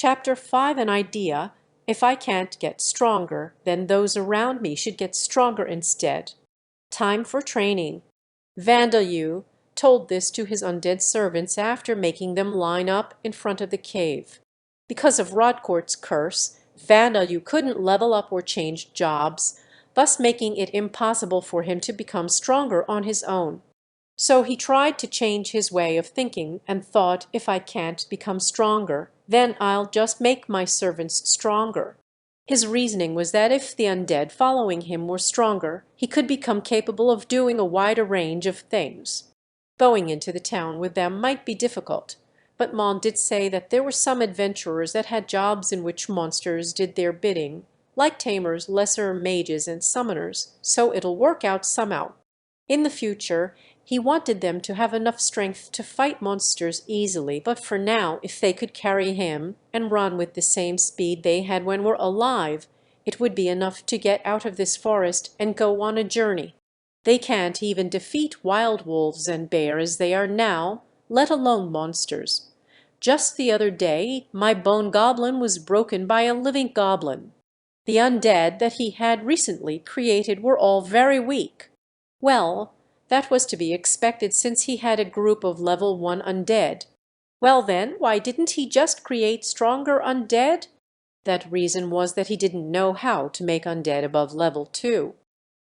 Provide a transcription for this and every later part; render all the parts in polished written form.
Chapter 5, an idea. If I can't get stronger, then those around me should get stronger instead. Time for training. Vandeleur told this to his undead servants after making them line up in front of the cave. Because of Rodcourt's curse, Vandeleur couldn't level up or change jobs, thus making it impossible for him to become stronger on his own. So he tried to change his way of thinking and thought, if I can't become stronger, then I'll just make my servants stronger. His reasoning was that if the undead following him were stronger, he could become capable of doing a wider range of things. Going into the town with them might be difficult, but Mon did say that there were some adventurers that had jobs in which monsters did their bidding, like tamers, lesser mages, and summoners, so it'll work out somehow. In the future, he wanted them to have enough strength to fight monsters easily, but for now, if they could carry him and run with the same speed they had when were alive, it would be enough to get out of this forest and go on a journey. They can't even defeat wild wolves and bears as they are now, let alone monsters. Just the other day, my bone goblin was broken by a living goblin. The undead that he had recently created were all very weak. Well, that was to be expected since he had a group of level 1 undead. Well then, why didn't he just create stronger undead? That reason was that he didn't know how to make undead above level 2.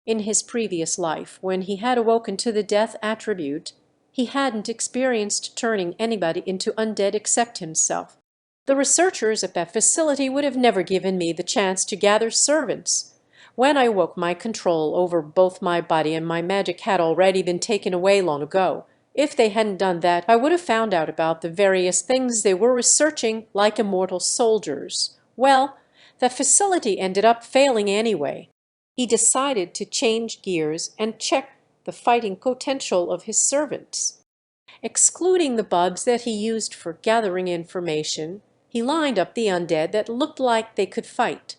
In his previous life, when he had awoken to the death attribute, he hadn't experienced turning anybody into undead except himself. The researchers at that facility would have never given me the chance to gather servants. When I woke, my control over both my body and my magic had already been taken away long ago. If they hadn't done that, I would have found out about the various things they were researching, like immortal soldiers. Well, the facility ended up failing anyway. He decided to change gears and check the fighting potential of his servants. Excluding the bugs that he used for gathering information, he lined up the undead that looked like they could fight.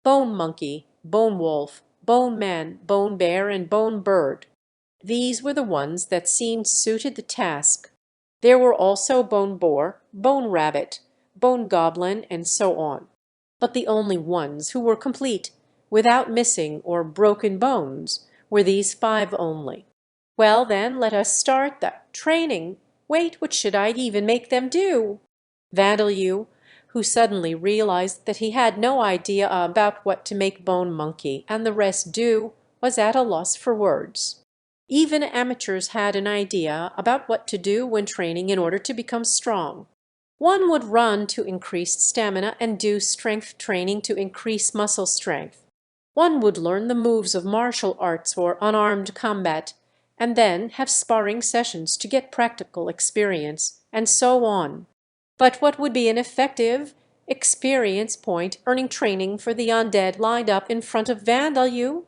Bone monkey, bone wolf, bone man, bone bear, and bone bird. These were the ones that seemed suited the task. There were also bone boar, bone rabbit, bone goblin, and so on. But the only ones who were complete, without missing or broken bones, were these 5 only. Well then, let us start the training. Wait, what should I even make them do? Vandeleur, who suddenly realized that he had no idea about what to make Bone Monkey and the rest do, was at a loss for words. Even amateurs had an idea about what to do when training in order to become strong. One would run to increase stamina and do strength training to increase muscle strength. One would learn the moves of martial arts or unarmed combat, and then have sparring sessions to get practical experience, and so on. But what would be an effective experience point earning training for the undead lined up in front of Vandeleur?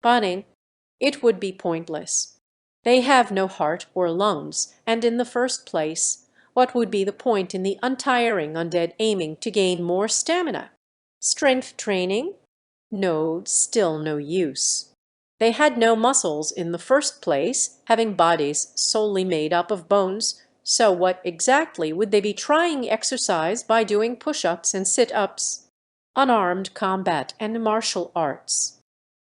Bunning, it would be pointless. They have no heart or lungs, and in the first place, what would be the point in the untiring undead aiming to gain more stamina? Strength training? No, still no use. They had no muscles in the first place, having bodies solely made up of bones. So what exactly would they be trying exercise by doing push-ups and sit-ups? Unarmed combat and martial arts.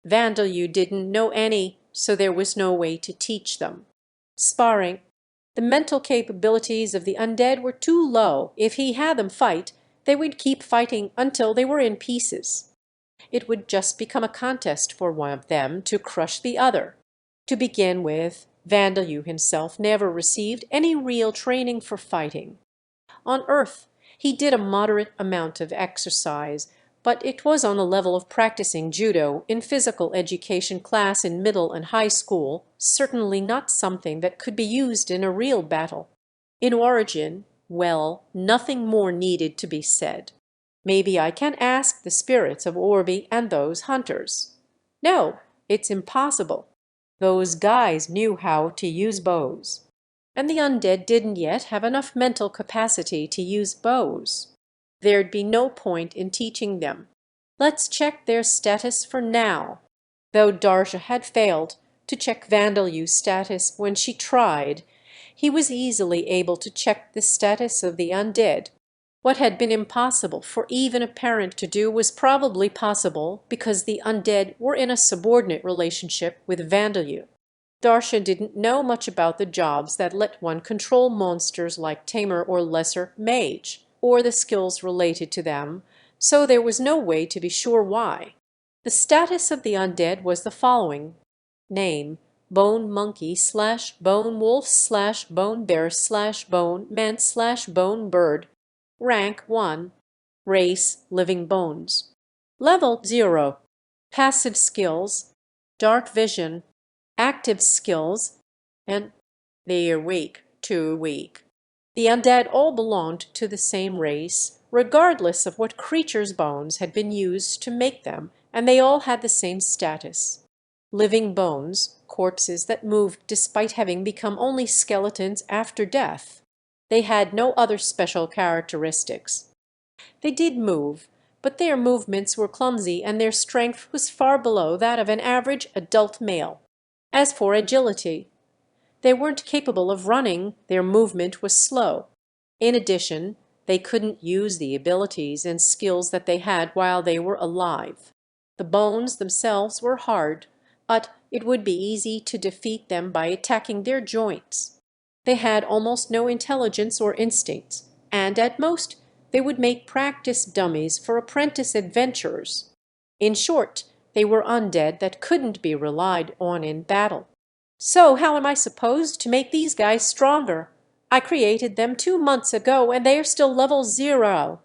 Vandeleur didn't know any, so there was no way to teach them. Sparring. The mental capabilities of the undead were too low. If he had them fight, they would keep fighting until they were in pieces. It would just become a contest for one of them to crush the other. To begin with, Vandeleur himself never received any real training for fighting. On Earth, he did a moderate amount of exercise, but it was on the level of practicing judo in physical education class in middle and high school, certainly not something that could be used in a real battle. In origin, well, nothing more needed to be said. Maybe I can ask the spirits of Orby and those hunters. No, it's impossible. Those guys knew how to use bows. And the undead didn't yet have enough mental capacity to use bows. There'd be no point in teaching them. Let's check their status for now. Though Darja had failed to check Vandeleur's status when she tried, he was easily able to check the status of the undead. What had been impossible for even a parent to do was probably possible because the undead were in a subordinate relationship with Vandeleur. Darsha didn't know much about the jobs that let one control monsters like Tamer or Lesser Mage, or the skills related to them, so there was no way to be sure why. The status of the undead was the following. Name: Bone Monkey / Bone Wolf / Bone Bear / Bone Man / Bone Bird. Rank 1. Race: Living Bones. Level 0. Passive skills: Dark Vision. Active skills, and they're weak, too weak. The undead all belonged to the same race, regardless of what creature's bones had been used to make them, and they all had the same status. Living bones, corpses that moved despite having become only skeletons after death. They had no other special characteristics. They did move, but their movements were clumsy and their strength was far below that of an average adult male. As for agility, they weren't capable of running, their movement was slow. In addition, they couldn't use the abilities and skills that they had while they were alive. The bones themselves were hard, but it would be easy to defeat them by attacking their joints. They had almost no intelligence or instincts, and at most they would make practice dummies for apprentice adventurers. In short, they were undead that couldn't be relied on in battle. So how am I supposed to make these guys stronger? I created them 2 months ago and they are still level 0.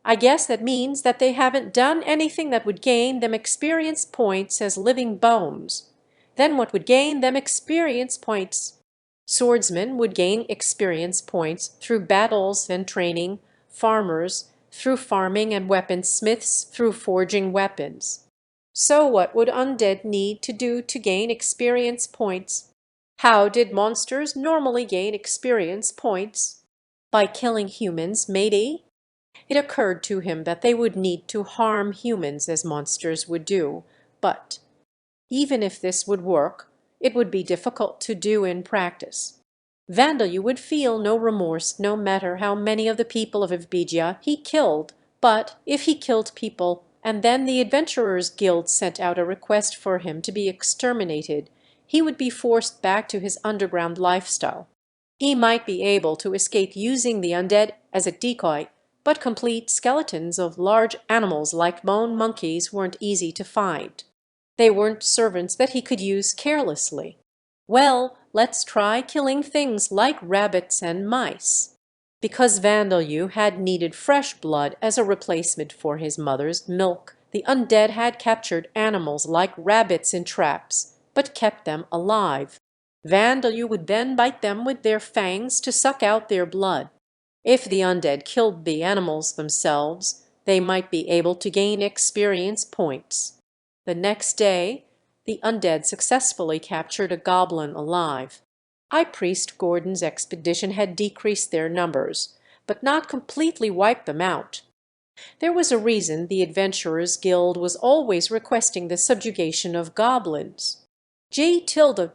I guess that means that they haven't done anything that would gain them experience points as living bones. Then what would gain them experience points? Swordsmen would gain experience points through battles and training, farmers through farming, and weaponsmiths through forging weapons. So what would undead need to do to gain experience points? How did monsters normally gain experience points? By killing humans, maybe? It occurred to him that they would need to harm humans as monsters would do, but even if this would work, it would be difficult to do in practice. Vandeleur would feel no remorse no matter how many of the people of Evbigia he killed, but if he killed people and then the Adventurers Guild sent out a request for him to be exterminated, he would be forced back to his underground lifestyle. He might be able to escape using the undead as a decoy, but complete skeletons of large animals like bone monkeys weren't easy to find. They weren't servants that he could use carelessly. Well, let's try killing things like rabbits and mice. Because Vandeleur had needed fresh blood as a replacement for his mother's milk, the undead had captured animals like rabbits in traps, but kept them alive. Vandeleur would then bite them with their fangs to suck out their blood. If the undead killed the animals themselves, they might be able to gain experience points. The next day, the undead successfully captured a goblin alive. High Priest Gordon's expedition had decreased their numbers, but not completely wiped them out. There was a reason the Adventurers Guild was always requesting the subjugation of goblins. G tilde.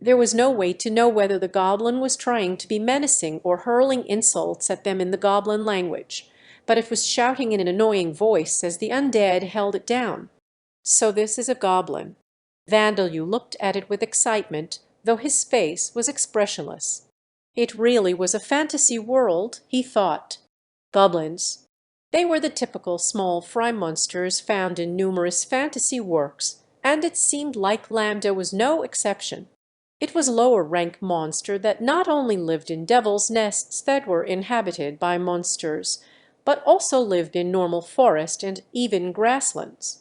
There was no way to know whether the goblin was trying to be menacing or hurling insults at them in the goblin language, but it was shouting in an annoying voice as the undead held it down. So this is a goblin. Vandeleur looked at it with excitement, though his face was expressionless. It really was a fantasy world, he thought. Goblins. They were the typical small fry monsters found in numerous fantasy works, and it seemed like Lambda was no exception. It was a lower-rank monster that not only lived in devil's nests that were inhabited by monsters, but also lived in normal forest and even grasslands.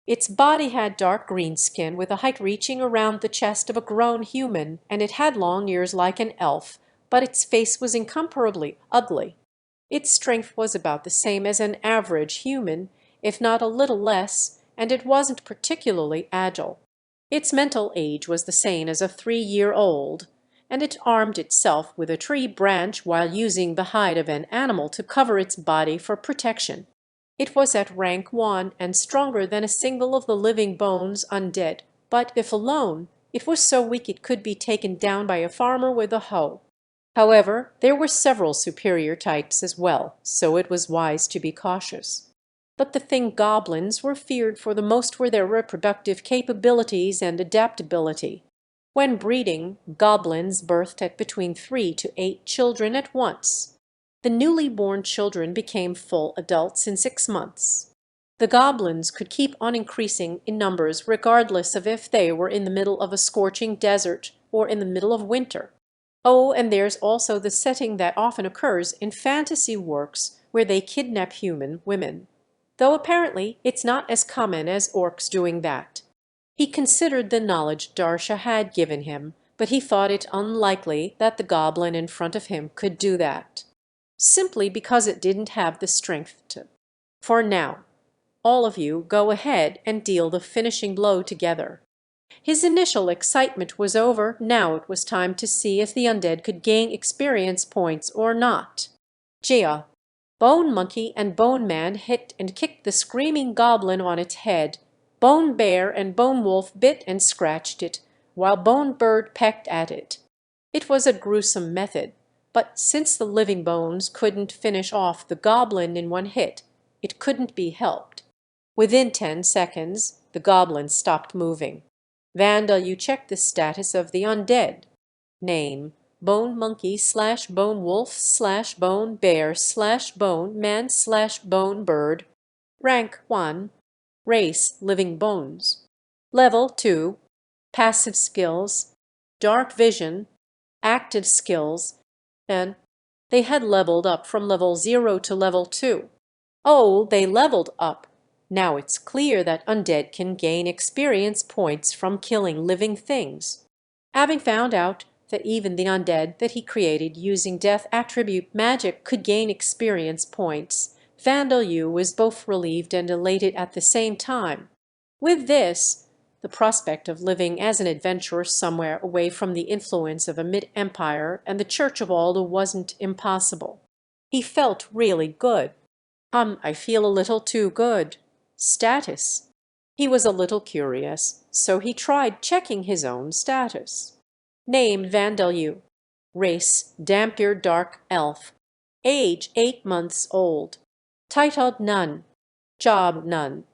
Its body had dark green skin with a height reaching around the chest of a grown human, and it had long ears like an elf, but its face was incomparably ugly. Its strength was about the same as an average human, if not a little less, and it wasn't particularly agile. Its mental age was the same as a 3-year-old, and it armed itself with a tree branch while using the hide of an animal to cover its body for protection. It was at rank 1 and stronger than a single of the living bones undead, but if alone, it was so weak it could be taken down by a farmer with a hoe. However, there were several superior types as well, so it was wise to be cautious. But the thing goblins were feared for the most were their reproductive capabilities and adaptability. When breeding, goblins birthed at between 3 to 8 children at once. The newly born children became full adults in 6 months. The goblins could keep on increasing in numbers regardless of if they were in the middle of a scorching desert or in the middle of winter. Oh, and there's also the setting that often occurs in fantasy works where they kidnap human women. Though apparently it's not as common as orcs doing that. He considered the knowledge Darsha had given him, but he thought it unlikely that the goblin in front of him could do that. Simply because it didn't have the strength to. For now, all of you go ahead and deal the finishing blow together. His initial excitement was over, now it was time to see if the undead could gain experience points or not. Gia, Bone Monkey and Bone Man hit and kicked the screaming goblin on its head. Bone Bear and Bone Wolf bit and scratched it, while Bone Bird pecked at it. It was a gruesome method, but since the living bones couldn't finish off the goblin in one hit, it couldn't be helped. Within 10 seconds, the goblin stopped moving. Vanda, you check the status of the undead. Name: Bone Monkey / Bone Wolf / Bone Bear / Bone Man / Bone Bird. Rank 1. Race: Living Bones. Level 2. Passive skills: Dark Vision, Active skills, and they had leveled up from level 0 to level 2. Oh, they leveled up. Now it's clear that undead can gain experience points from killing living things. Having found out that even the undead that he created using death attribute magic could gain experience points, Vandelyu was both relieved and elated at the same time. With this, the prospect of living as an adventurer somewhere away from the influence of a mid-empire and the Church of Alda wasn't impossible. He felt really good. I feel a little too good. Status. He was a little curious, so he tried checking his own status. Name: Vandelyu. Race: Dampier Dark Elf. Age: 8 months old. Title: None. Job: None.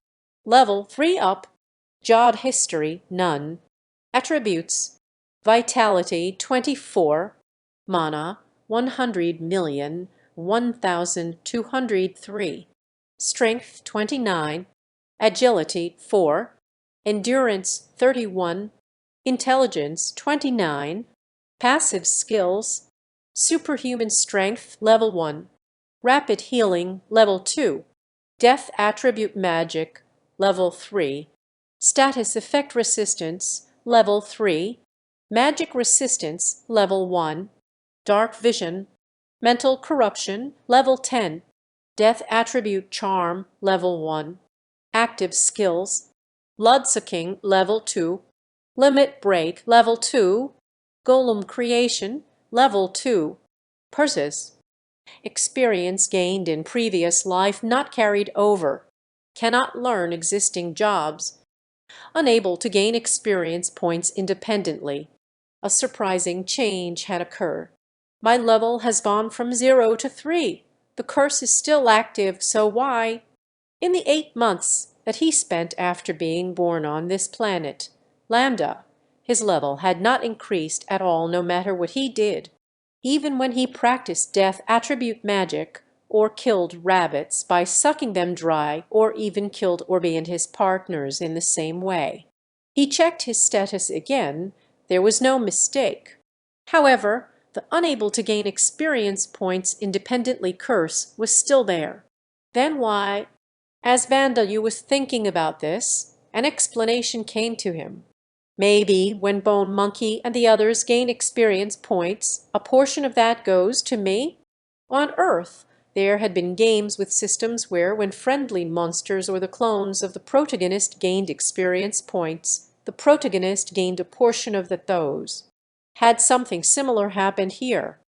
Level 3 up. Job history: None. Attributes: Vitality 24, Mana 100,001,203, Strength 29, Agility 4, Endurance 31, Intelligence 29, Passive skills: Superhuman Strength Level 1, Rapid Healing Level 2, Death Attribute Magic Level 3, Status Effect Resistance Level 3, Magic Resistance Level 1, Dark Vision, Mental Corruption Level 10, Death Attribute Charm Level 1, Active Skills, Bloodsucking Level 2, Limit Break Level 2, Golem Creation Level 2, Persis. Experience gained in previous life not carried over. Cannot learn existing jobs. Unable to gain experience points independently. A surprising change had occurred. My level has gone from 0 to 3. The curse is still active, so why? In the 8 months that he spent after being born on this planet, Lambda, his level had not increased at all no matter what he did. Even when he practiced death attribute magic, or killed rabbits by sucking them dry, or even killed Orby and his partners in the same way. He checked his status again. There was no mistake. However, the unable to gain experience points independently curse was still there. Then why? As Vandelyu was thinking about this, an explanation came to him. Maybe when Bone Monkey and the others gain experience points, a portion of that goes to me? On Earth, there had been games with systems where when friendly monsters or the clones of the protagonist gained experience points, the protagonist gained a portion of those. Had something similar happened here?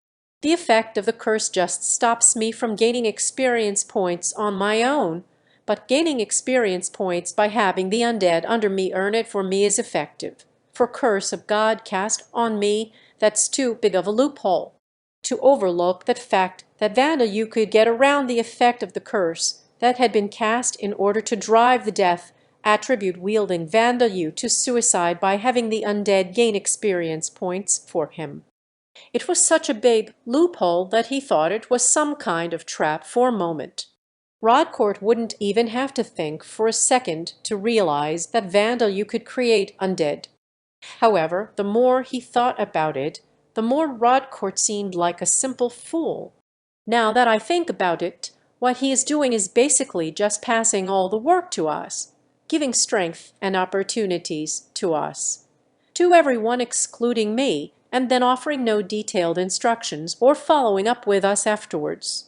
The effect of the curse just stops me from gaining experience points on my own, but gaining experience points by having the undead under me earn it for me is effective. For curse of God cast on me, that's too big of a loophole. to overlook the fact that Vandeleur could get around the effect of the curse that had been cast in order to drive the death attribute-wielding Vandeleur to suicide by having the undead gain experience points for him. It was such a big loophole that he thought it was some kind of trap for a moment. Rodcourt wouldn't even have to think for a second to realize that Vandeleur could create undead. However, the more he thought about it, the more Rodcourt seemed like a simple fool. Now that I think about it, what he is doing is basically just passing all the work to us, giving strength and opportunities to us, to everyone excluding me, and then offering no detailed instructions or following up with us afterwards.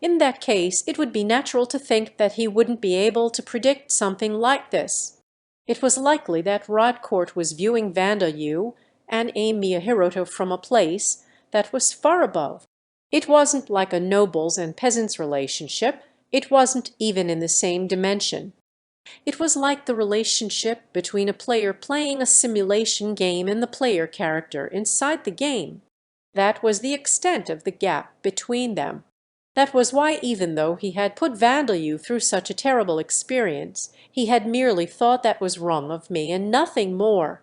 In that case, it would be natural to think that he wouldn't be able to predict something like this. It was likely that Rodcourt was viewing Vandeleur and Amy Hiroto from a place that was far above. It wasn't like a nobles and peasants relationship. It wasn't even in the same dimension. It was like the relationship between a player playing a simulation game and the player character inside the game. That was the extent of the gap between them. That was why, even though he had put Vandeleur through such a terrible experience, he had merely thought that was wrong of me and nothing more.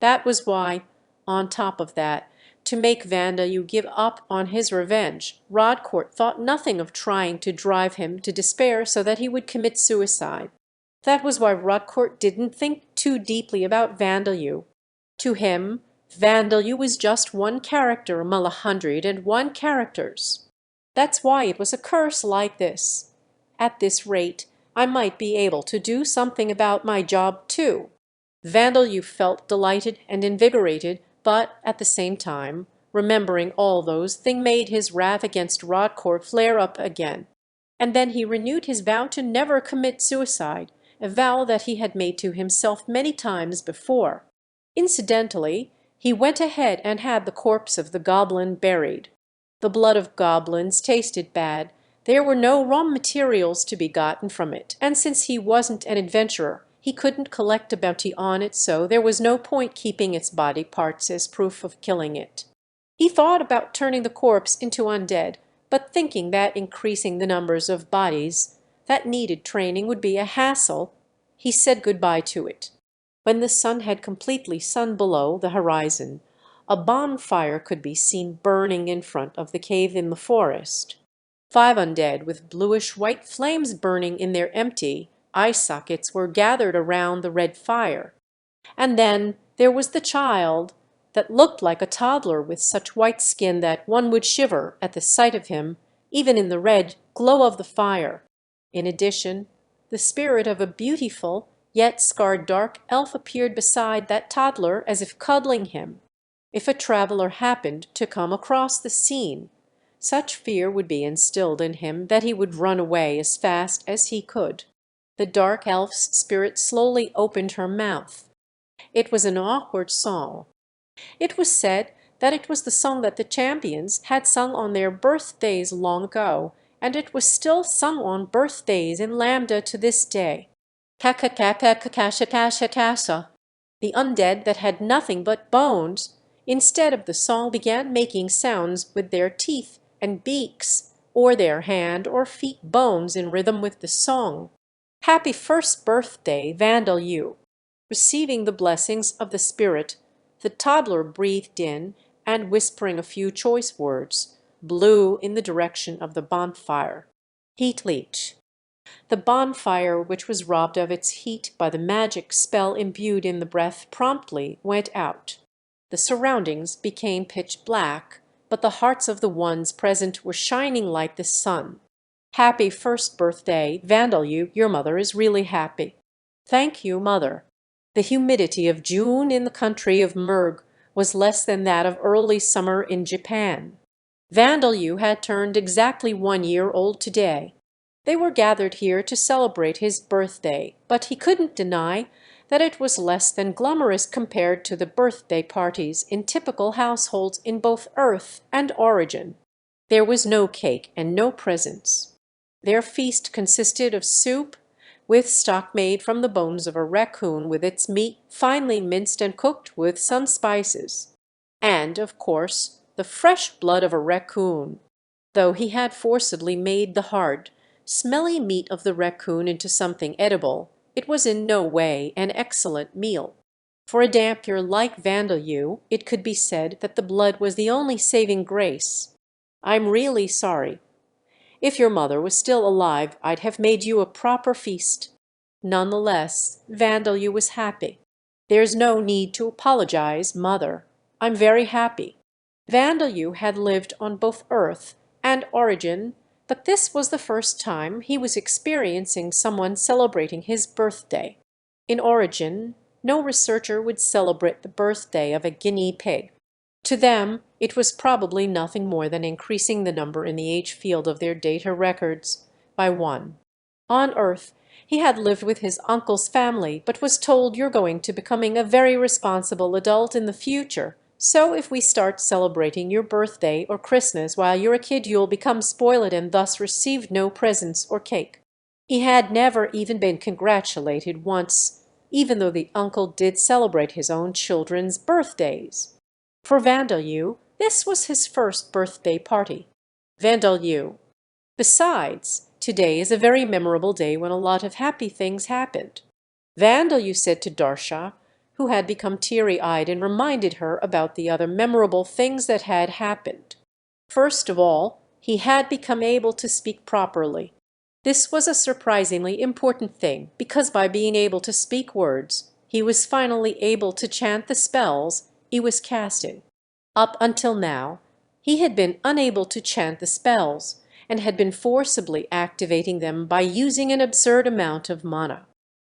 That was why, on top of that, to make Vandeleur give up on his revenge, Rodcourt thought nothing of trying to drive him to despair so that he would commit suicide. That was why Rodcourt didn't think too deeply about Vandeleur. To him, Vandeleur was just one character among 101 characters. That's why it was a curse like this. At this rate, I might be able to do something about my job too. Vandeleur felt delighted and invigorated, but at the same time, remembering all those things made his wrath against Rodcourt flare up again. And then he renewed his vow to never commit suicide, a vow that he had made to himself many times before. Incidentally, he went ahead and had the corpse of the goblin buried. The blood of goblins tasted bad. There were no raw materials to be gotten from it, and since he wasn't an adventurer, he couldn't collect a bounty on it, so there was no point keeping its body parts as proof of killing it. He thought about turning the corpse into undead, but thinking that increasing the numbers of bodies that needed training would be a hassle, he said goodbye to it. When the sun had completely sunk below the horizon, a bonfire could be seen burning in front of the cave in the forest. 5 undead with bluish-white flames burning in their empty eye sockets were gathered around the red fire. And then there was the child that looked like a toddler with such white skin that one would shiver at the sight of him, even in the red glow of the fire. In addition, the spirit of a beautiful yet scarred dark elf appeared beside that toddler as if cuddling him. If a traveler happened to come across the scene, such fear would be instilled in him that he would run away as fast as he could. The dark elf's spirit slowly opened her mouth. It was an awkward song. It was said that it was the song that the champions had sung on their birthdays long ago, and it was still sung on birthdays in Lambda to this day. Ka-ka-ka-ka-ka-kasha-kasha-kasha. The undead that had nothing but bones, instead of the song, began making sounds with their teeth and beaks, or their hand or feet bones in rhythm with the song. Happy first birthday, Vandeleur. Receiving the blessings of the spirit, the toddler breathed in, and whispering a few choice words, blew in the direction of the bonfire. Heat leech. The bonfire, which was robbed of its heat by the magic spell imbued in the breath, promptly went out. The surroundings became pitch black, but the hearts of the ones present were shining like the sun. Happy first birthday, Vandeleur. Your mother is really happy. Thank you, mother. The humidity of June in the country of Murg was less than that of early summer in Japan. Vandeleur had turned exactly 1 year old today. They were gathered here to celebrate his birthday, but he couldn't deny that it was less than glamorous compared to the birthday parties in typical households in both Earth and Origin. There was no cake and no presents. Their feast consisted of soup, with stock made from the bones of a raccoon with its meat finely minced and cooked with some spices, and, of course, the fresh blood of a raccoon, though he had forcibly made the hard, smelly meat of the raccoon into something edible. It was in no way an excellent meal. For a dampier like Vandeleur, it could be said that the blood was the only saving grace. I'm really sorry. If your mother was still alive, I'd have made you a proper feast. None the less, Vandeleur was happy. There's no need to apologize, mother. I'm very happy. Vandeleur had lived on both Earth and Origin, but this was the first time he was experiencing someone celebrating his birthday. In Origin, no researcher would celebrate the birthday of a guinea pig. To them, it was probably nothing more than increasing the number in the age field of their data records by 1. On Earth, he had lived with his uncle's family, but was told, you're going to becoming a very responsible adult in the future. So if we start celebrating your birthday or Christmas while you're a kid, you'll become spoiled and thus receive no presents or cake. He had never even been congratulated once, even though the uncle did celebrate his own children's birthdays. For Vandeleur, this was his first birthday party. Vandeleur. Besides, today is a very memorable day when a lot of happy things happened. Vandeleur said to Darsha, who had become teary-eyed and reminded her about the other memorable things that had happened. First of all, he had become able to speak properly. This was a surprisingly important thing, because by being able to speak words, he was finally able to chant the spells he was casting. Up until now, he had been unable to chant the spells, and had been forcibly activating them by using an absurd amount of mana.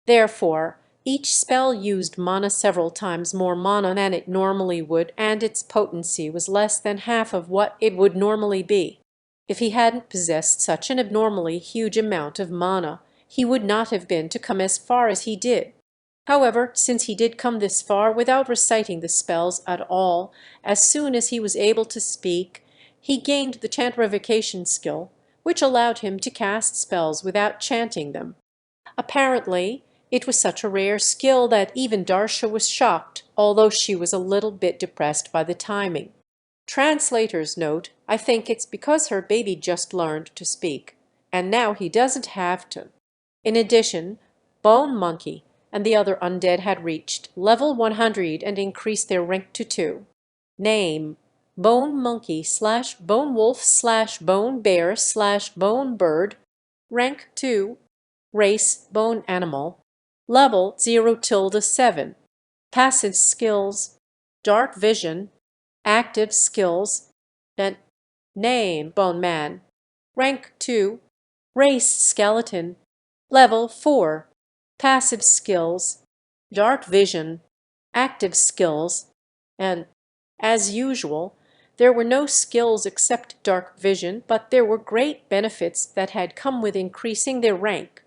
Therefore, each spell used mana several times more mana than it normally would, and its potency was less than half of what it would normally be. If he hadn't possessed such an abnormally huge amount of mana, he would not have been to come as far as he did. However, since he did come this far without reciting the spells at all, as soon as he was able to speak, he gained the chant revocation skill, which allowed him to cast spells without chanting them. Apparently, it was such a rare skill that even Darsha was shocked, although she was a little bit depressed by the timing. Translator's note, I think it's because her baby just learned to speak, and now he doesn't have to. In addition, Bone Monkey and the other undead had reached level 100 and increased their rank to 2. Name: Bone Monkey / Bone Wolf / Bone Bear / Bone Bird. Rank 2. Race: Bone Animal. Level 0-7. Passive skills: Dark Vision. Active skills: Name: Bone Man. Rank 2. Race: Skeleton. Level 4. Passive skills: Dark Vision. Active skills, and, as usual, there were no skills except Dark Vision, but there were great benefits that had come with increasing their rank.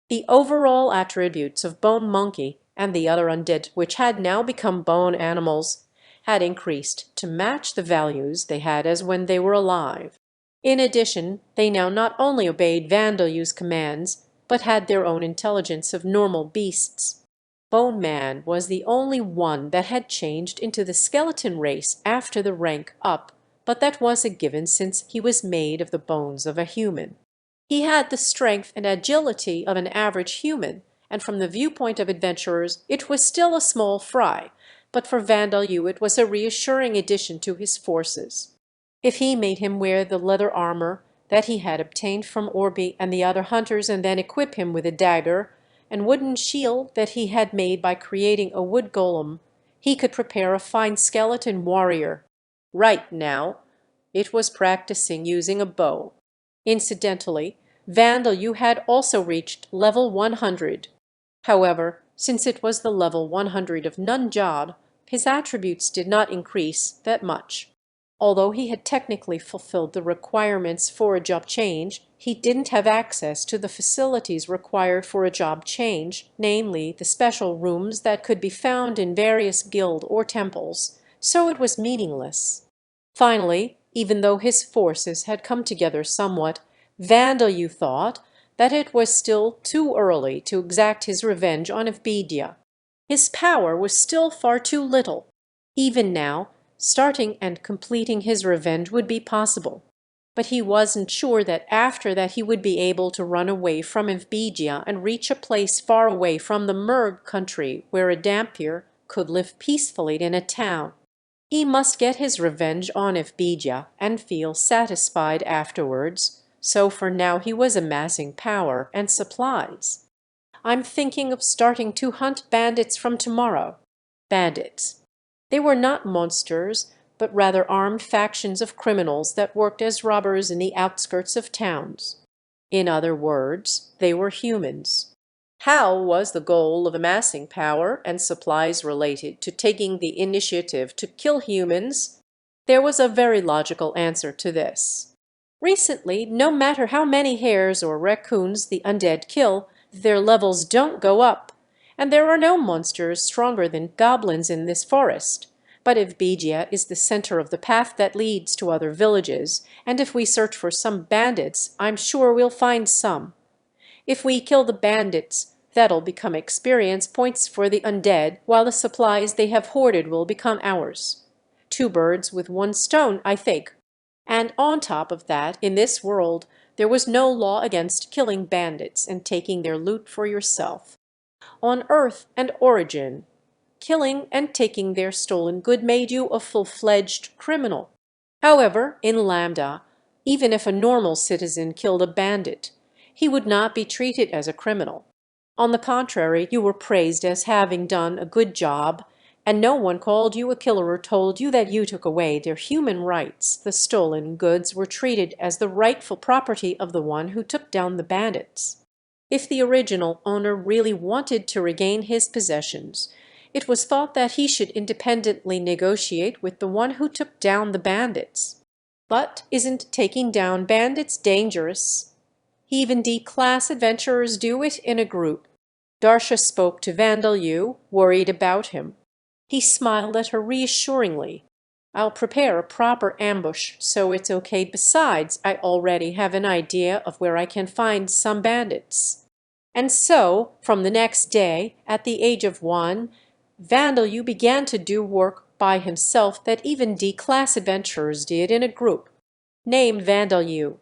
The overall attributes of Bone Monkey and the other undead, which had now become bone animals, had increased to match the values they had as when they were alive. In addition, they now not only obeyed Vandeleur's commands, but had their own intelligence of normal beasts. Bone Man was the only one that had changed into the skeleton race after the rank up, but that was a given since he was made of the bones of a human. He had the strength and agility of an average human, and from the viewpoint of adventurers it was still a small fry, but for Vandeleur it was a reassuring addition to his forces. If he made him wear the leather armor that he had obtained from Orby and the other hunters, and then equip him with a dagger and wooden shield that he had made by creating a wood golem, he could prepare a fine skeleton warrior. Right now, it was practicing using a bow. Incidentally, Vandeleur had also reached level 100. However, since it was the level 100 of Nunjad, his attributes did not increase that much. Although he had technically fulfilled the requirements for a job change, he didn't have access to the facilities required for a job change, namely the special rooms that could be found in various guild or temples, so it was meaningless. Finally, even though his forces had come together somewhat, Vandeleur thought that it was still too early to exact his revenge on Evbedia. His power was still far too little. Even now, Starting and completing his revenge would be possible, but he wasn't sure that after that he would be able to run away from Evbegia and reach a place far away from the Merg country where a Dampier could live peacefully in a town. He must get his revenge on Evbegia and feel satisfied afterwards, so for now he was amassing power and supplies. "I'm thinking of starting to hunt bandits from tomorrow." Bandits. They were not monsters, but rather armed factions of criminals that worked as robbers in the outskirts of towns. In other words, they were humans. How was the goal of amassing power and supplies related to taking the initiative to kill humans? There was a very logical answer to this. Recently, no matter how many hares or raccoons the undead kill, their levels don't go up, and there are no monsters stronger than goblins in this forest. But Evbegia is the center of the path that leads to other villages, and if we search for some bandits, I'm sure we'll find some. If we kill the bandits, that'll become experience points for the undead, while the supplies they have hoarded will become ours. Two birds with one stone, I think. And on top of that, in this world, there was no law against killing bandits and taking their loot for yourself. On Earth and Origin, killing and taking their stolen good made you a full-fledged criminal. However, in Lambda, even if a normal citizen killed a bandit, he would not be treated as a criminal. On the contrary, you were praised as having done a good job, and no one called you a killer or told you that you took away their human rights. The stolen goods were treated as the rightful property of the one who took down the bandits. If the original owner really wanted to regain his possessions, it was thought that he should independently negotiate with the one who took down the bandits. But isn't taking down bandits dangerous? Even D-class adventurers do it in a group. Darsha spoke to Vandalyu, worried about him. He smiled at her reassuringly. "I'll prepare a proper ambush, so it's okay. Besides, I already have an idea of where I can find some bandits." And so, from the next day, at the age of 1, Vandalyu began to do work by himself that even D-class adventurers did in a group. Name Vandalyu.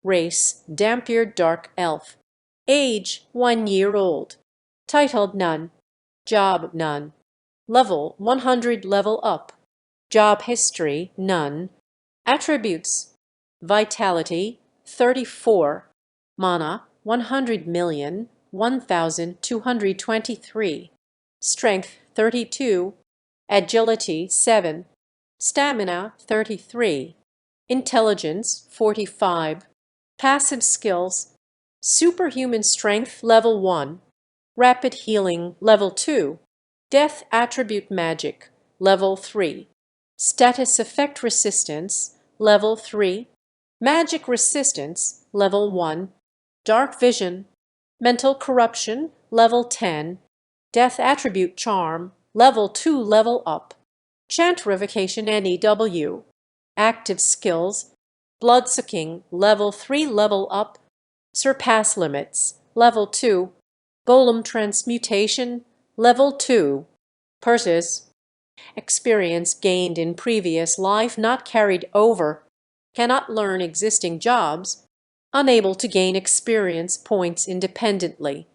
Race Dampier Dark Elf. Age 1 year old. Title none. Job none. Level 100 level up. Job history none. Attributes: vitality 34, mana 100,000,000, 1,223, strength 32, agility 7, stamina 33, intelligence 45, passive skills: superhuman strength level 1, rapid healing level 2, death attribute magic level 3, status effect resistance level 3, magic resistance level 1, dark vision, mental corruption level 10, death attribute charm level 2 level up, chant revocation NEW, active skills, bloodsucking level 3 level up, surpass limits level 2, golem transmutation level 2, purses, experience gained in previous life not carried over, cannot learn existing jobs, unable to gain experience points independently.